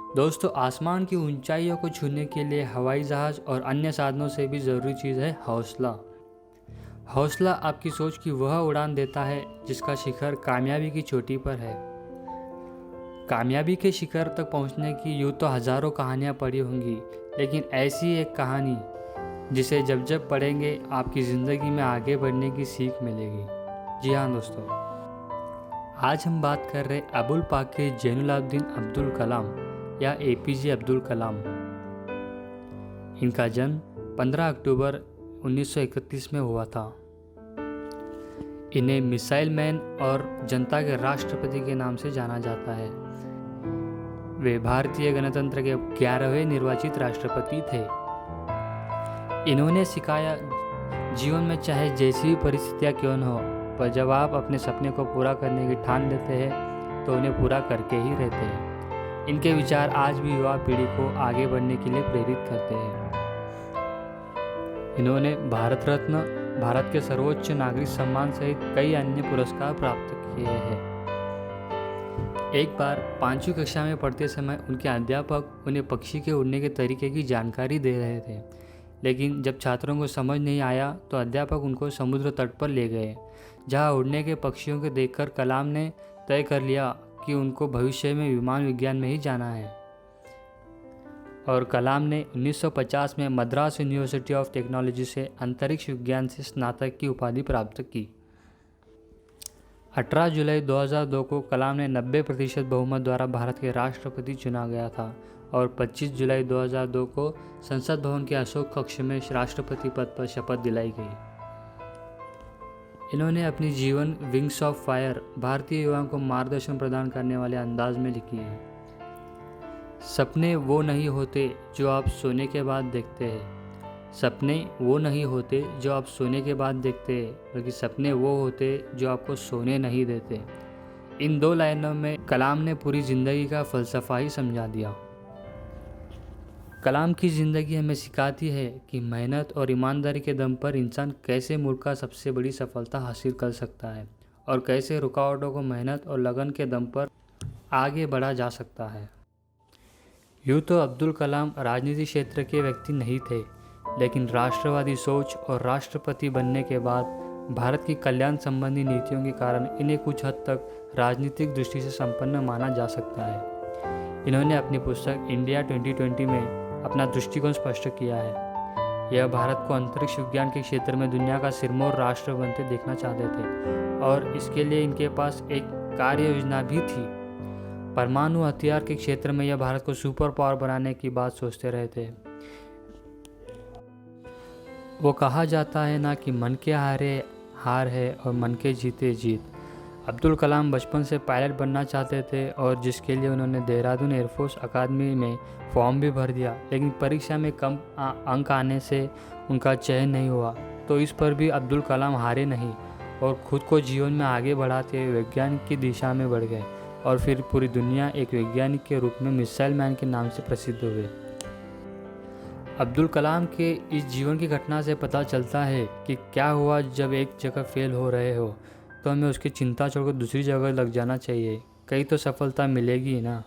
दोस्तों, आसमान की ऊंचाइयों को छूने के लिए हवाई जहाज़ और अन्य साधनों से भी ज़रूरी चीज़ है हौसला। हौसला आपकी सोच की वह उड़ान देता है जिसका शिखर कामयाबी की चोटी पर है। कामयाबी के शिखर तक पहुंचने की यूँ तो हज़ारों कहानियां पढ़ी होंगी, लेकिन ऐसी एक कहानी जिसे जब जब पढ़ेंगे आपकी ज़िंदगी में आगे बढ़ने की सीख मिलेगी। जी हाँ दोस्तों, आज हम बात कर रहे अबुल पाकिर जैनुलाब्दीन अब्दुल कलाम या एपीजे अब्दुल कलाम। इनका जन्म 15 अक्टूबर 1931 में हुआ था। इन्हें मिसाइल मैन और जनता के राष्ट्रपति के नाम से जाना जाता है। वे भारतीय गणतंत्र के 11वें निर्वाचित राष्ट्रपति थे। इन्होंने सिखाया, जीवन में चाहे जैसी भी परिस्थितियाँ क्यों न हो, पर जब आप अपने सपने को पूरा करने की ठान लेते हैं तो उन्हें पूरा करके ही रहते हैं। इनके विचार आज भी युवा पीढ़ी को आगे बढ़ने के लिए प्रेरित करते हैं। इन्होंने भारत रत्न, भारत के सर्वोच्च नागरिक सम्मान सहित कई अन्य पुरस्कार प्राप्त किए हैं। एक बार 5वीं कक्षा में पढ़ते समय उनके अध्यापक उन्हें पक्षी के उड़ने के तरीके की जानकारी दे रहे थे, लेकिन जब छात्रों को समझ नहीं आया तो अध्यापक उनको समुद्र तट पर ले गए, जहां उड़ने के पक्षियों को देखकर कलाम ने तय कर लिया कि उनको भविष्य में विमान विज्ञान में ही जाना है। और कलाम ने 1950 में मद्रास यूनिवर्सिटी ऑफ टेक्नोलॉजी से अंतरिक्ष विज्ञान से स्नातक की उपाधि प्राप्त की। 18 जुलाई 2002 को कलाम ने 90% बहुमत द्वारा भारत के राष्ट्रपति चुना गया था और 25 जुलाई 2002 को संसद भवन के अशोक कक्ष में राष्ट्रपति पद पर शपथ दिलाई गई। इन्होंने अपनी जीवन विंग्स ऑफ फायर भारतीय युवाओं को मार्गदर्शन प्रदान करने वाले अंदाज में लिखी है। सपने वो नहीं होते जो आप सोने के बाद देखते हैं, सपने वो नहीं होते जो आप सोने के बाद देखते हैं, बल्कि सपने वो होते जो आपको सोने नहीं देते। इन 2 लाइनों में कलाम ने पूरी ज़िंदगी का फ़लसफ़ा ही समझा दिया। कलाम की ज़िंदगी हमें सिखाती है कि मेहनत और ईमानदारी के दम पर इंसान कैसे मुल्क का सबसे बड़ी सफलता हासिल कर सकता है और कैसे रुकावटों को मेहनत और लगन के दम पर आगे बढ़ा जा सकता है। यूँ तो अब्दुल कलाम राजनीति क्षेत्र के व्यक्ति नहीं थे, लेकिन राष्ट्रवादी सोच और राष्ट्रपति बनने के बाद भारत की कल्याण संबंधी नीतियों के कारण इन्हें कुछ हद तक राजनीतिक दृष्टि से संपन्न माना जा सकता है। इन्होंने अपनी पुस्तक इंडिया 2020 में अपना दृष्टिकोण स्पष्ट किया है। यह भारत को अंतरिक्ष विज्ञान के क्षेत्र में दुनिया का सिरमौर राष्ट्र बनते देखना चाहते थे और इसके लिए इनके पास एक कार्य योजना भी थी। परमाणु हथियार के क्षेत्र में यह भारत को सुपर पावर बनाने की बात सोचते रहे थे। वो कहा जाता है ना कि मन के हारे हार है और मन के जीते जीत। अब्दुल कलाम बचपन से पायलट बनना चाहते थे और जिसके लिए उन्होंने देहरादून एयरफोर्स अकादमी में फॉर्म भी भर दिया, लेकिन परीक्षा में कम अंक आने से उनका चयन नहीं हुआ। तो इस पर भी अब्दुल कलाम हारे नहीं और खुद को जीवन में आगे बढ़ाते हुए वैज्ञानिक की दिशा में बढ़ गए और फिर पूरी दुनिया एक वैज्ञानिक के रूप में मिसाइल मैन के नाम से प्रसिद्ध हुए। अब्दुल कलाम के इस जीवन की घटना से पता चलता है कि क्या हुआ जब एक जगह फेल हो रहे हो तो हमें उसकी चिंता छोड़कर दूसरी जगह लग जाना चाहिए, कहीं तो सफलता मिलेगी ही ना।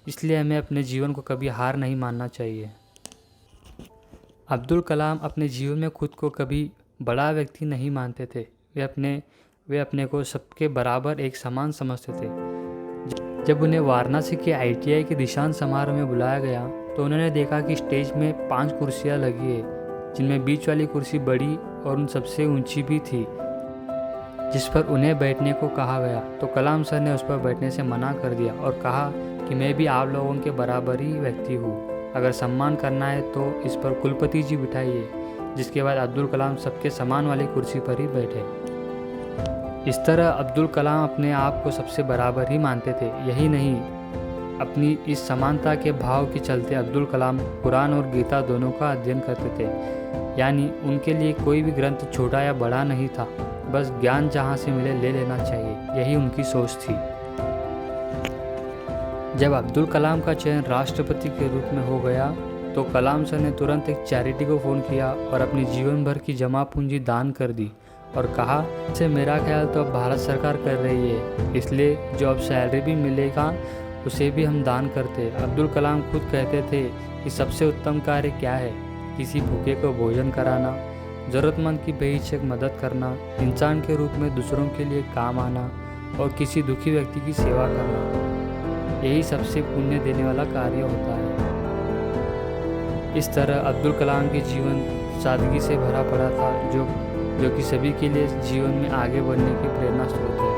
इसलिए हमें अपने जीवन को कभी हार नहीं मानना चाहिए। अब्दुल कलाम अपने जीवन में खुद को कभी बड़ा व्यक्ति नहीं मानते थे। वे अपने को सबके बराबर एक समान समझते थे। जब उन्हें वाराणसी के ITI के दीक्षांत समारोह में बुलाया गया तो उन्होंने देखा कि स्टेज में 5 कुर्सियां लगी है, जिनमें बीच वाली कुर्सी बड़ी और उन सबसे ऊंची भी थी, जिस पर उन्हें बैठने को कहा गया। तो कलाम सर ने उस पर बैठने से मना कर दिया और कहा कि मैं भी आप लोगों के बराबर ही व्यक्ति हूँ, अगर सम्मान करना है तो इस पर कुलपति जी बिठाइए। जिसके बाद अब्दुल कलाम सबके समान वाली कुर्सी पर ही बैठे। इस तरह अब्दुल कलाम अपने आप को सबसे बराबर ही मानते थे। यही नहीं, अपनी इस समानता के भाव के चलते अब्दुल कलाम कुरान और गीता दोनों का अध्ययन करते थे। यानी उनके लिए कोई भी ग्रंथ छोटा या बड़ा नहीं था, बस ज्ञान जहाँ से मिले ले लेना चाहिए, यही उनकी सोच थी। जब अब्दुल कलाम का चयन राष्ट्रपति के रूप में हो गया तो कलाम सर ने तुरंत एक चैरिटी को फ़ोन किया और अपनी जीवन भर की जमा पूंजी दान कर दी और कहा, इससे मेरा ख्याल तो अब भारत सरकार कर रही है, इसलिए जो अब सैलरी भी मिलेगा उसे भी हम दान करते। अब्दुल कलाम खुद कहते थे कि सबसे उत्तम कार्य क्या है, किसी भूखे को भोजन कराना, ज़रूरतमंद की बेहिचक मदद करना, इंसान के रूप में दूसरों के लिए काम आना और किसी दुखी व्यक्ति की सेवा करना, यही सबसे पुण्य देने वाला कार्य होता है। इस तरह अब्दुल कलाम के जीवन सादगी से भरा पड़ा था, जो कि सभी के लिए जीवन में आगे बढ़ने की प्रेरणा स्रोत है।